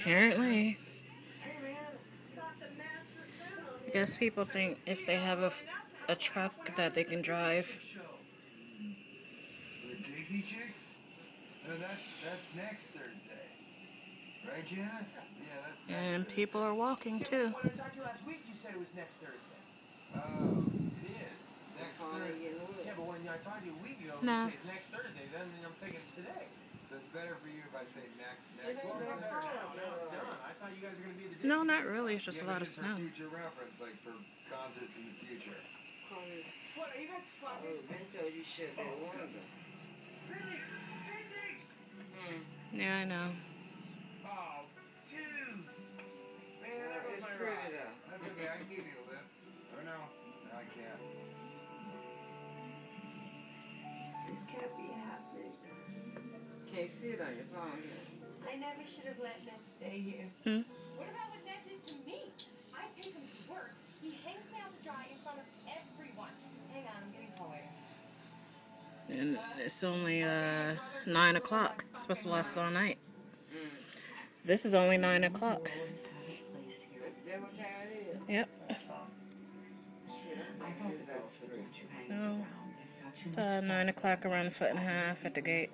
Apparently. I guess people think if they have a truck that they can drive. The Dixie Chicks? No, that's next Thursday. Right, Janet? Yeah, that's next And Thursday. people are walking too. When I talked to you last week, you said it was next Thursday. Oh, it is. Next Thursday. Yeah, but when I talked to you a week ago, No. you say it's next Thursday. Then I'm thinking today. So it's better for you if I say next Well, it's Thursday. better now. Now it's done. I thought you guys were going to be the No, not really. It's just a Yeah, lot but of just snow. for future reference, like for concerts in the future. What, are you guys fucking? Ben told you shit that one of them. Yeah, I know. Oh, dude. Man, that was It's my pretty ride. though. That's okay, I can give you a lift. Or no? No, I can't. This can't be happening. Can't see it on your phone. I never should have let Ned stay here. What about what Ned did to me? I take him to work. He hangs me out to dry in front of everyone. Hang on, I'm getting home. And it's only 9 o'clock. It's supposed to last all night. This is only 9 o'clock. That what time it is? Yep. Shit, I'm thinking about 3. No. It's 9 o'clock around the 1.5 at the gate.